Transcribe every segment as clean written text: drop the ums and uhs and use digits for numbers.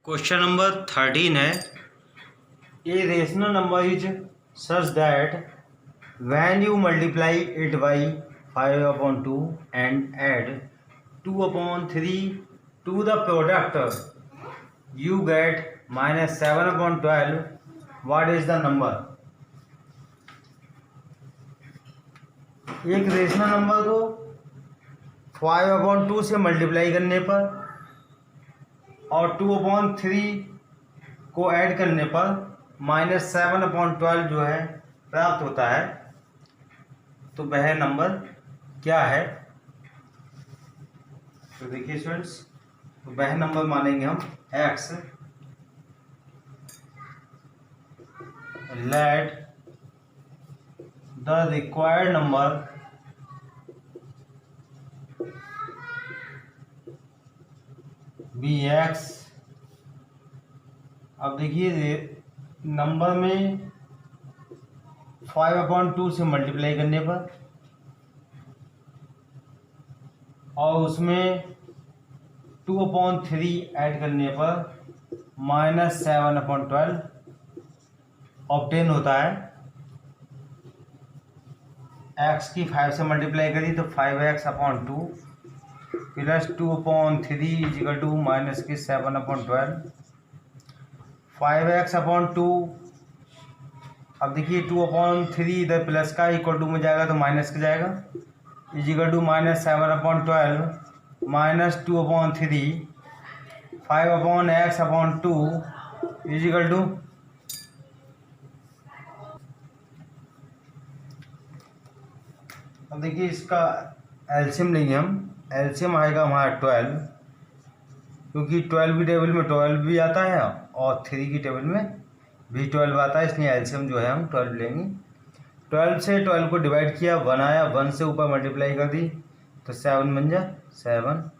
Question number 13 है a rational number is such that when you multiply it by 5/2 and add 2/3 to the product you get -7/12. what is the number? एक rational number को 5/2 से multiply करने पर और 2/3 को add करने पर -7/12 जो है प्राप्त होता है, तो वह नंबर क्या है? तो देखिए स्टूडेंट्स, तो वह नंबर मानेंगे हम x। Let the required number be x। अब देखिए नंबर में 5/2 से मल्टीप्लाई करने पर और उसमें 2/3 ऐड करने पर -7/12 ऑब्टेन होता है। x की 5 से मल्टीप्लाई करी तो 5x/2 plus 2/3 is equal to minus की 7/12। 5x/2, अब देखिए 2/3 इधर प्लस का इक्वल टू में जाएगा तो माइनस का जाएगा, equal to -7/12 minus 2/3 5/x/2 equal to अब देखिए इसका एलसीएम लेंगे हम। एलसीएम आएगा हमारा 12, क्योंकि 12 की टेबल में 12 भी आता है और 3 की टेबल में भी 12 आता है, इसलिए एलसीएम जो है हम 12 लेंगे। 12 से 12 को डिवाइड किया, 1 आया, 1 से ऊपर मल्टीप्लाई कर दी तो 7 बन जा 7,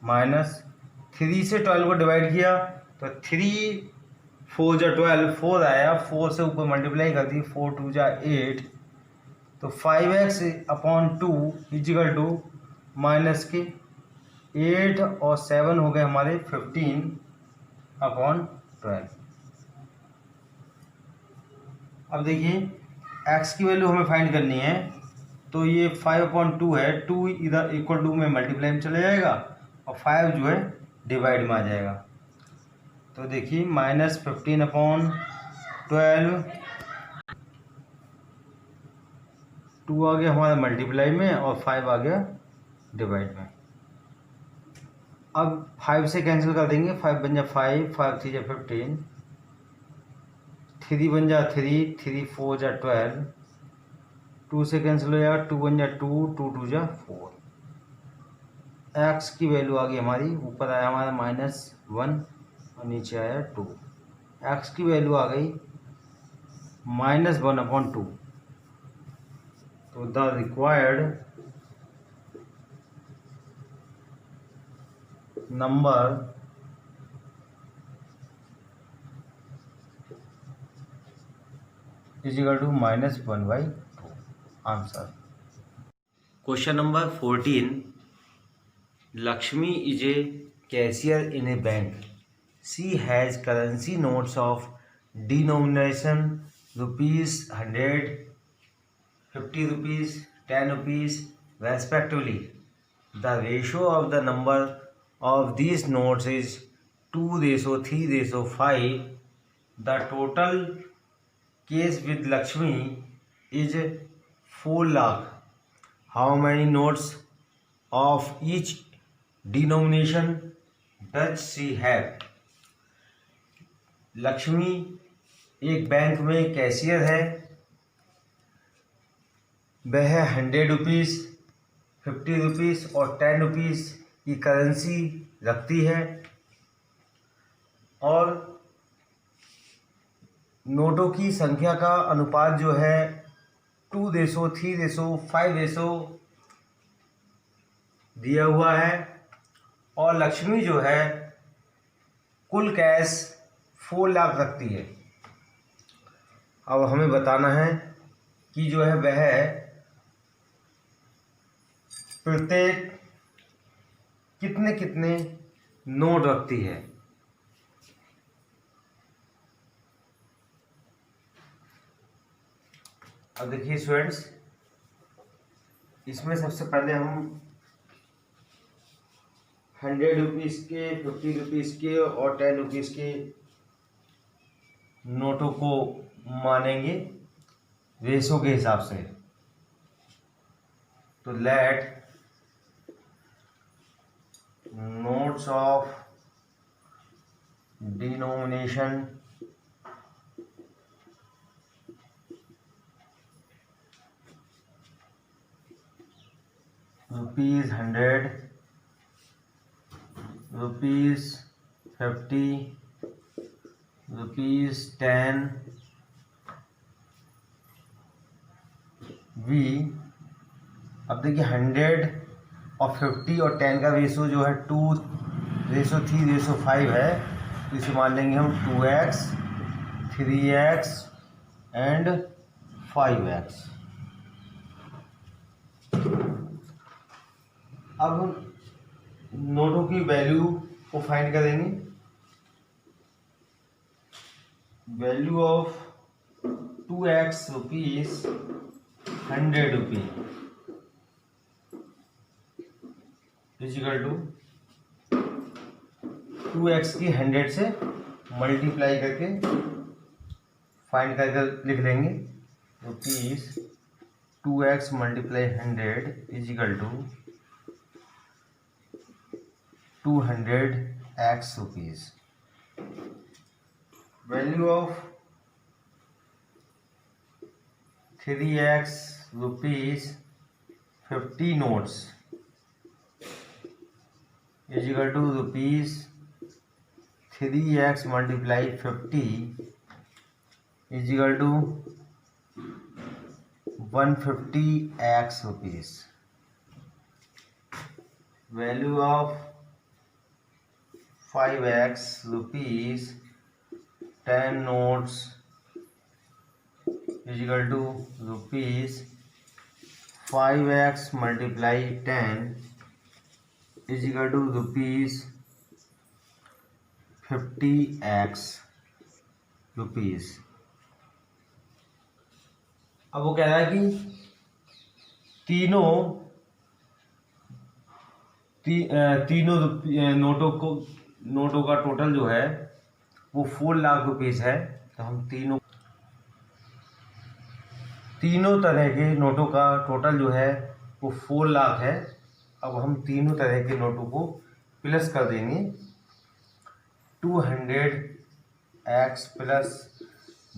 माइनस 3 से 12 को डिवाइड किया तो 3 4 जा 12, 4 आया, 4 से ऊपर मल्टीप्लाई कर दी, 4 2 जा 8, तो 5x/2 इजिकल टू माइनस के 8 और 7 हो गए हमारे 15/12। अब देखिए x की वैल्यू हमें फाइंड करनी है, तो ये 5/2 है, 2 इधर इक्वल टू में मल्टीप्लाई में चले जाएगा और 5 जो है डिवाइड में आ जाएगा। तो देखिए -15/12, 2 आ गया हमारा मल्टीप्लाई में और 5 आ गया डिवाइड में। अब 5 से कैंसिल कर देंगे, 5 बन जा 5, 5 3 जा 15, 3 बन जा 3, 3 4 जा 12, 2 से कैंसिल हो जाएगा, 2 बन जा 2, 2 2 जा 4। x की वैल्यू आ गई हमारी, ऊपर आया हमारा -1 और नीचे आया 2। x की वैल्यू आ गई -1/2। तो the required number equal to -1/2। Answer. Question number 14, Lakshmi is a cashier in a bank. She has currency notes of denomination rupees 100, 50 rupees, 10 rupees respectively. The ratio of the number of these notes is 2:3:5. The total cash with Lakshmi is 4 lakh. How many notes of each denomination does she have? Lakshmi एक bank में cashier है, वह 100 rupees, 50 rupees और 10 rupees की currency रखती है और नोटों की संख्या का अनुपात जो है 2:3:5 दिया हुआ है, और लक्ष्मी जो है कुल कैश 4 लाख रखती है। अब हमें बताना है कि जो है वह प्रत्येक कितने कितने नोट रखती है। अब देखिए स्टूडेंट्स, इसमें सबसे पहले हम 100 रुपीज़ के, 50 रुपीज़ के और 10 रुपीज़ के नोटों को मानेंगे रेशो के हिसाब से। तो लेट नोट्स ऑफ डिनोमिनेशन ₹100, ₹50, ₹10 भी। अब देखिए 100 और 50 और 10 का रेशो जो है 2:3:5 है, तो इसे मान लेंगे हम 2x, 3x एंड 5x। अब नोटों की वैल्यू को फाइंड करेंगे। Value of 2x rupees 100 rupee equal to 2x की 100 से मल्टीप्लाई करके फाइंड करके लिख लेंगे। Rupees 2x multiply 100 equal to 200x rupees. Value of 3x rupees 50 notes equal to rupees 3x multiply 50 equal to 150x rupees. Value of 5x rupees 10 notes equal to rupees 5x multiply 10 equal to rupees 50x rupees. अब वो कह रहा है कि तीनों नोटों का total जो है वो 4 लाख रुपीज़ है। तो हम तीनों तरह के नोटों का टोटल जो है वो 4 लाख है। अब हम तीनों तरह के नोटों को प्लस कर देंगे। 200x plus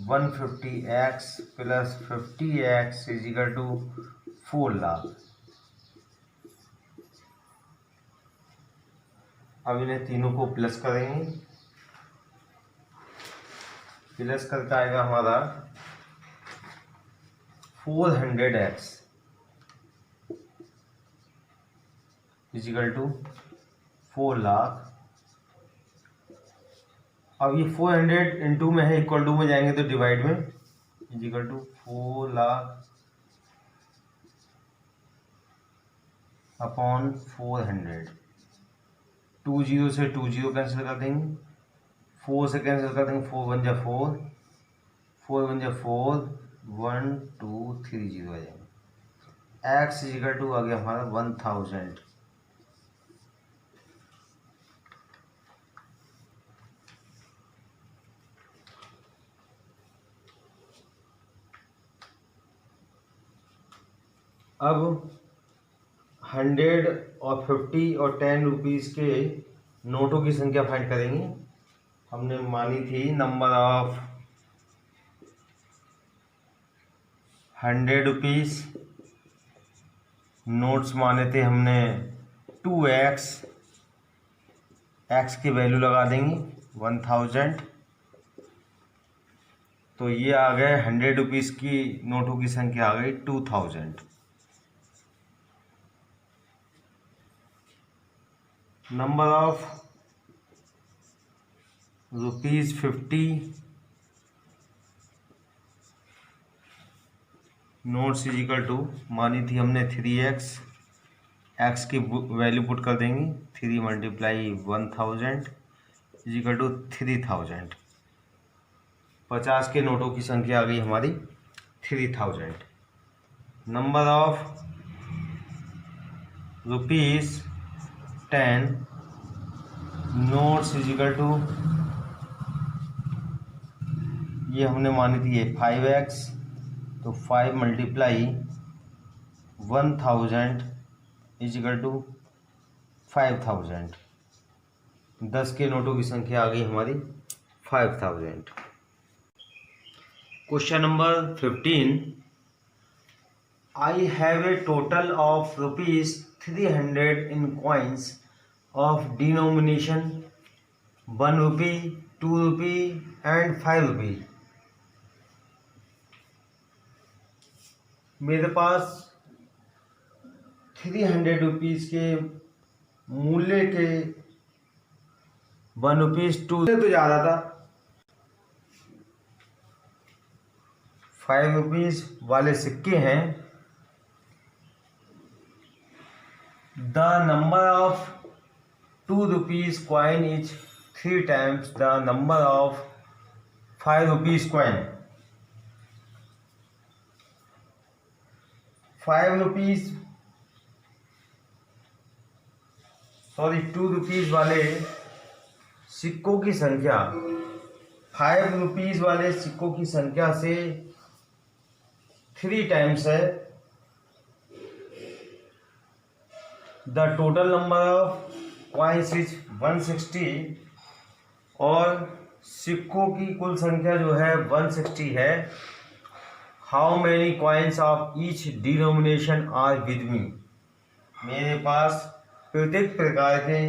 150x plus 50x equal to 4 lakh. अब इन्हें तीनों को प्लस करेंगे। प्लस करके आएगा हमारा 400x इजिकल टू 4 लाख। अब ये 400 इंटू में है, इक्वल टू में जाएंगे तो डिवाइड में, इजिकल टू 4 लाख अपॉन 400। 2 0 से 2 0 कैंसिल कर देंगे, 4 से कैंसिल कर देंगे, 4 1 जा 4, 4 1 जा 4, 1 2 3 0 आ जाएंगे। x इजिकल टू आ गया हमारा 1000। अब 100 और 50 और 10 रुपीज़ के नोटों की संख्या फाइंड करेंगे। हमने मानी थी नंबर ऑफ 100 रुपीज़ नोट्स माने थे हमने 2x, x की वैल्यू लगा देंगे 1000। तो ये आ गए 100 रुपीज़ की नोटों की संख्या आ गई 2000। Number of ₹50 notes equal to, मानी थी हमने 3x, x की वैल्यू पुट कर देंगे 3 मल्टीप्लाई 1000 इजिकल टू 3000। 50 के नोटों की संख्या आ गई हमारी 3000। Number of rupees 10 notes is equal to, ये हमने मानी थी ये 5x, तो 5 मल्टीप्लाई 1000 इज इक्वल टू 5000। 10 के नोटों की संख्या आ गई हमारी 5000। Question number 15, I have a total of ₹300 in coins of denomination 1 rupee, 2 rupee and 5 रुपी। मेरे पास 300 रुपीज़ के मूल्य के 1 रुपीज़ 2 से तो ज़्यादा था, 5 रुपीज़ वाले सिक्के हैं। The number of 2 rupees coin is 3 times the number of 5 rupees coin. 2 rupees वाले सिक्कों की संख्या 5 रुपीज़ वाले सिक्कों की संख्या से 3 टाइम्स है। The total number of coins is 160, और सिक्कों की कुल संख्या जो है 160 है। How many coins of each denomination are with me. मेरे पास प्रत्येक प्रकार के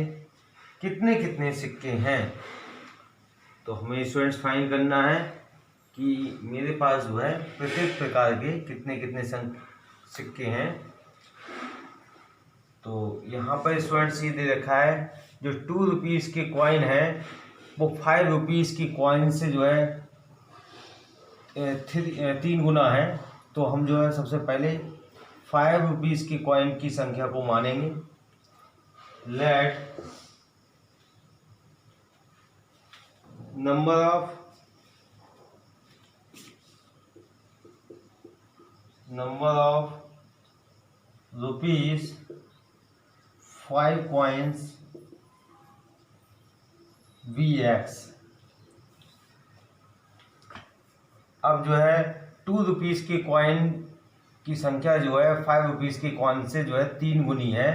कितने कितने सिक्के हैं। तो हमें स्टूडेंट्स फाइंड करना है कि मेरे पास जो है प्रत्येक प्रकार के कितने कितने सिक्के हैं। तो यहाँ पर स्टूडेंट्स ये दे रखा है, जो 2 रुपीज़ के कॉइन है वो 5 रुपीज़ की कॉइन से जो है 3 गुना है। तो हम जो है सबसे पहले 5 रुपीज़ की कॉइन की संख्या को मानेंगे। Let number of rupees 5 coins Vx। अब जो है 2 रुपीज़ की कॉइन की संख्या जो है 5 रुपीज़ की कॉइन से जो है 3 गुनी है,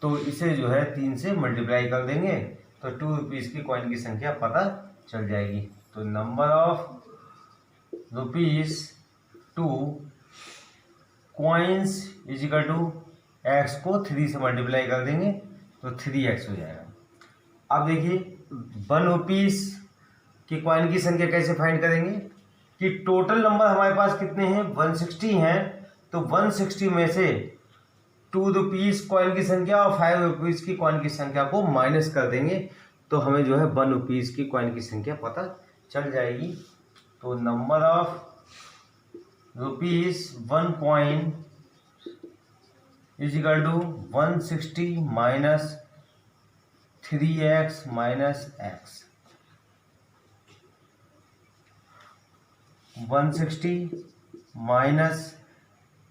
तो इसे जो है 3 से मल्टीप्लाई कर देंगे तो 2 रुपीज़ की कॉइन की संख्या पता चल जाएगी। तो number of rupees 2 coins is equal to x को 3 से मल्टीप्लाई कर देंगे तो 3x हो जाएगा। अब देखिए 1 रुपीज़ की कॉइन की संख्या कैसे फाइंड करेंगे कि टोटल नंबर हमारे पास कितने हैं 160 हैं, तो 160 में से 2 रुपीज़ कॉइन की संख्या और 5 रुपीज़ की कॉइन की संख्या को माइनस कर देंगे तो हमें जो है 1 रुपीज़ की कॉइन की संख्या पता चल जाएगी। तो number of rupees 1 coin is equal to 160 minus 3x minus x। 160 minus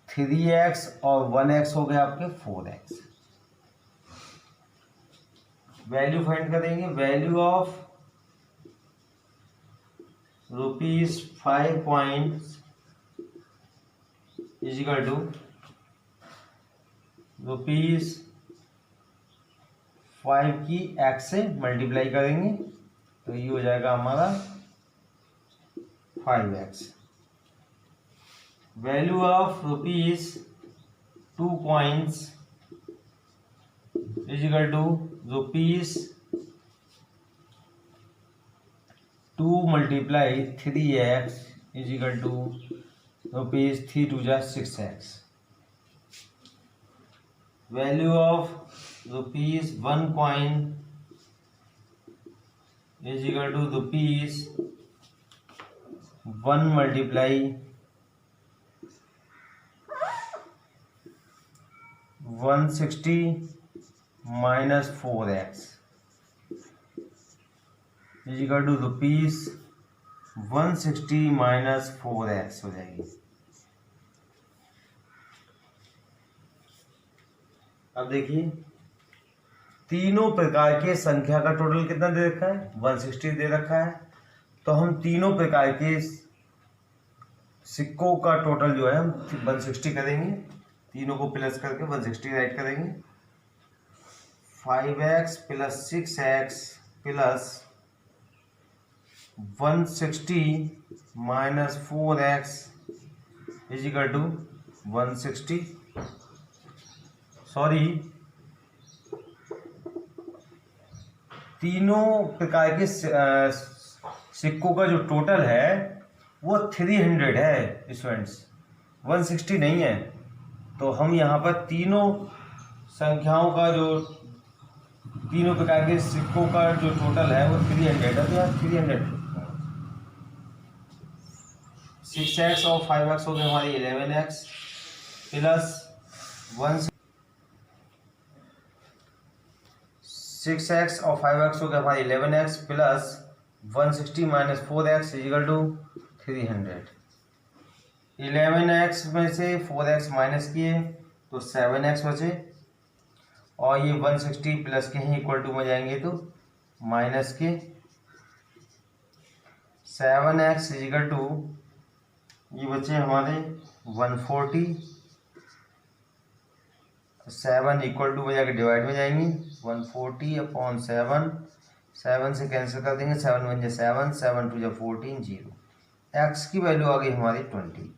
3x और 1x हो गया आपके 4x। वैल्यू फाइंड करेंगे। Value of rupees 5 coins is equal to rupees 5 की x से मल्टीप्लाई करेंगे तो ये हो जाएगा हमारा 5x। Value of rupees 2 coins is equal to rupees 2 multiply 3x is equal to rupees 3 2 जा 6x। Value of rupees 1 coin is equal to rupees 1 multiply 160 minus 4x is equal to rupees 160 minus 4x हो जाएगी। अब देखिए तीनों प्रकार के संख्या का टोटल कितना दे रखा है, 160 दे रखा है। तो हम तीनों प्रकार के सिक्कों का टोटल जो है हम 160 करेंगे, तीनों को प्लस करके 160 राइट करेंगे। 5x plus 6x plus 160 minus 4x is equal to 160। Sorry, तीनों प्रकार के सिक्कों का जो टोटल है वो 300 है स्टूडेंट्स, 160 नहीं है। तो हम यहाँ पर तीनों संख्याओं का जो तीनों प्रकार के सिक्कों का जो टोटल है वो 300 है। तो यहाँ 300 6x और 5x हो गए हमारी 11x प्लस 6x और 5x हो गया हमारी 11x plus 160 minus 4x equal to 300। 11x में से 4x माइनस किए तो 7x बचे, और ये 160 प्लस के ही इक्वल टू में जाएंगे तो माइनस के 7x इजिकल टू ये बचे हमारे 140। 7 इक्वल टू बजा के डिवाइड में जाएंगे 140/7, 7 से कैंसिल कर देंगे, 7 1 जा 7, 7 2 जा 14, 0। x की वैल्यू आ गई हमारी 20।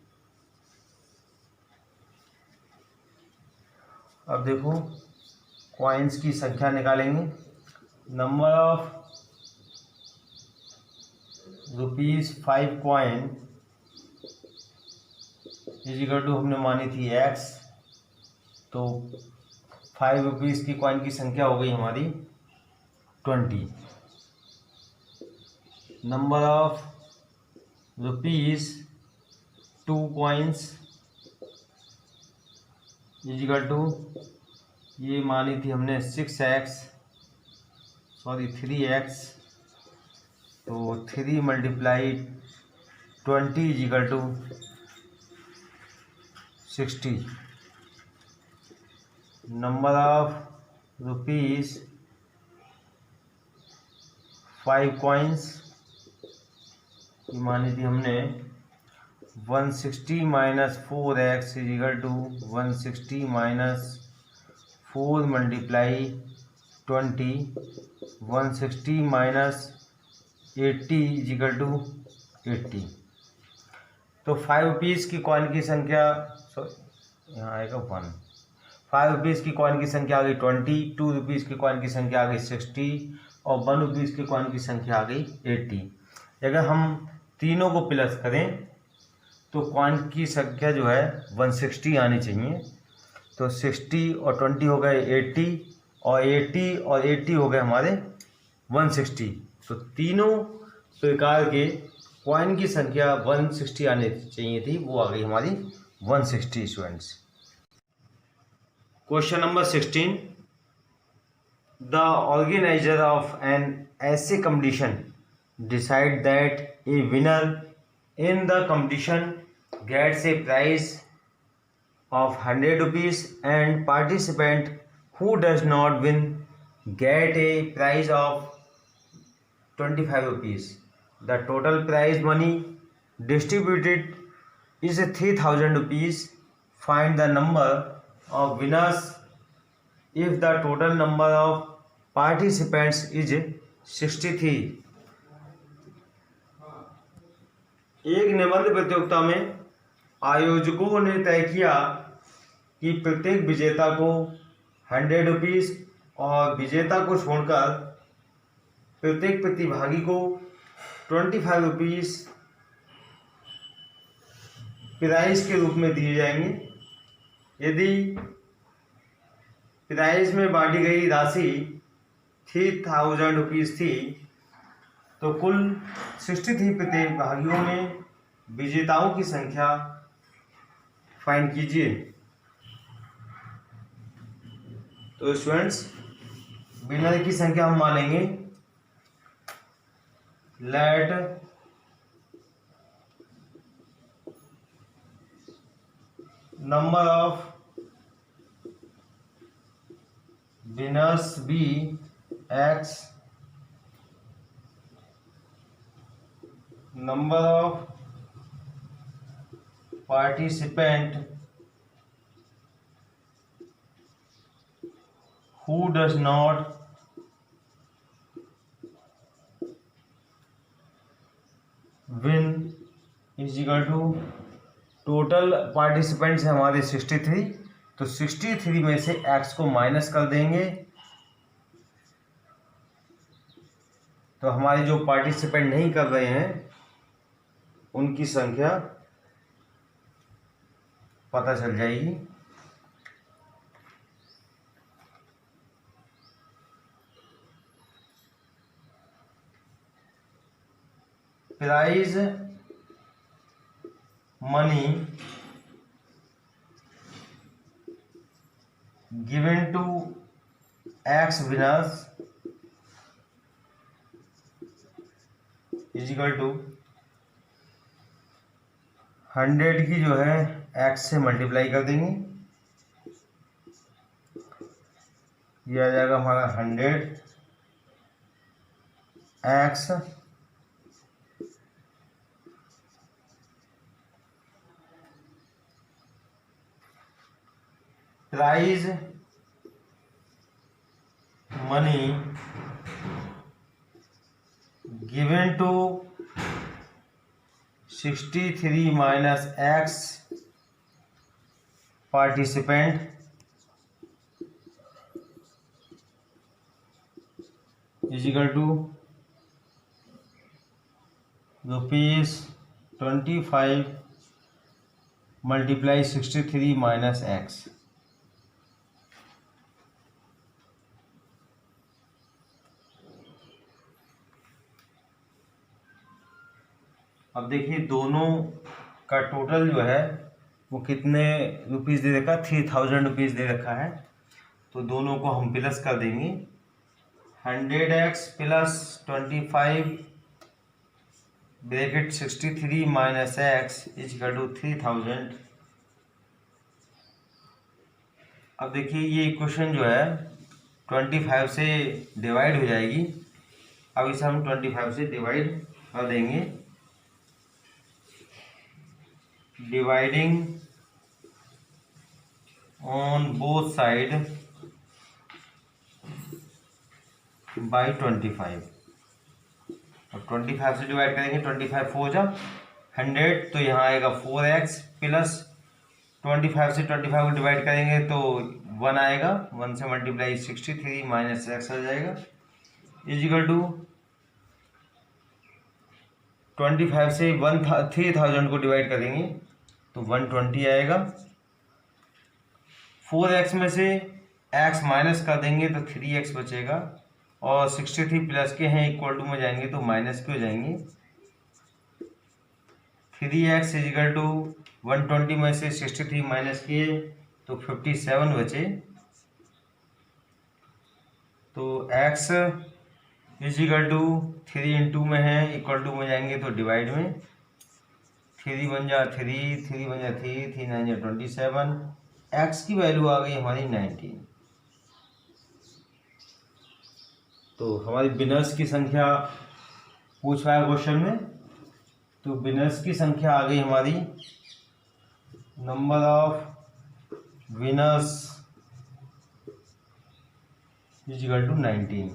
अब देखो कॉइन्स की संख्या निकालेंगे। Number of ₹5 coin equal to हमने मानी थी x, तो 5 रुपीज़ की कॉइन की संख्या हो गई हमारी 20। Number of ₹2 coins equal to ये मानी थी हमने 3x, तो 3 multiply 20 equal to 60। Number of ₹5 coins मानी थी हमने 160 minus 4x equal to 160 minus 4 multiply 20, 160 minus 80 equal to 80। तो 5 रुपीज़ की कॉइन की संख्या, सॉरी यहाँ आएगा 1। 5 रुपीज़ की कॉइन की संख्या आ गई 20, 2 रुपीज़ की कॉइन की संख्या आ गई 60 और 1 रुपीज़ की कॉइन की संख्या आ गई 80। अगर हम तीनों को प्लस करें तो कॉइन की संख्या जो है 160 आनी चाहिए। तो 60 और 20 हो गए 80, और 80 और 80 हो गए हमारे 160। तो तीनों प्रकार के कॉइन की संख्या 160 आनी चाहिए थी, वो आ गई हमारी 160 students. Question number 16, the organiser of an essay competition decide that a winner in the competition gets a prize of 100 rupees and participant who does not win get a prize of 25 rupees. The total prize money distributed is 3000 rupees. Find the number of winners if the total number of participants is 63. एक निबंध प्रतियोगिता में आयोजकों ने तय किया कि प्रत्येक विजेता को 100 रुपीज़ और विजेता को छोड़कर प्रत्येक प्रतिभागी को 25 रुपीज़ प्राइज के रूप में दिए जाएंगे। यदि प्राइज में बांटी गई राशि 3000 रुपीज़ थी तो कुल 63 प्रतिभागियों में विजेताओं की संख्या फाइंड कीजिए। तो स्टूडेंट्स विनर की संख्या हम मानेंगे, let number of winners be x, number of participant who does not win is equal to total participants हैं हमारे 63, तो 63 में से x को माइनस कर देंगे तो हमारे जो पार्टिसिपेंट नहीं कर रहे हैं उनकी संख्या पता चल जाएगी। Prize money given to x winners is equal to 100 की जो है एक्स से मल्टीप्लाई कर देंगे, ये आ जाएगा हमारा 100 x prize money given to 63 minus x participant is equal to ₹25 multiply 63 minus x. अब देखिए दोनों का टोटल जो है वो कितने रुपीज़ दे रखा है, 3000 रुपीज़ दे रखा है, तो दोनों को हम प्लस कर देंगे। 100x plus 25 bracket 63 minus x is equal to 3000। अब देखिए ये इक्वेशन जो है 25 से डिवाइड हो जाएगी, अब इसे हम 25 से डिवाइड कर देंगे। Dividing on both side by 25, और 25 से डिवाइड करेंगे 25 4 जा 100, तो यहाँ आएगा 4x प्लस 25 से 25 को डिवाइड करेंगे तो 1 आएगा, 1 से मल्टीप्लाई 63 माइनस एक्स आ जाएगा इज इक्वल टू 25 से 3000 को डिवाइड करेंगे तो 120 आएगा। 4x में से x माइनस कर देंगे तो 3x बचेगा, और 63 प्लस के हैं इक्वल टू में जाएंगे तो माइनस के हो जाएंगे। 3x इज इक्वल टू 120 में से 63 माइनस किए तो 57 बचे, तो x is equal to 3 into में है इक्वल टू में जाएंगे तो डिवाइड में 3 बन जा 3, 3 बन जा 3, 3 9 जा 27, x की वैल्यू आ गई हमारी 19। तो हमारी विनर्स की संख्या पूछ रहा है क्वेश्चन में, तो विनर्स की संख्या आ गई हमारी, number of winners is equal to 19।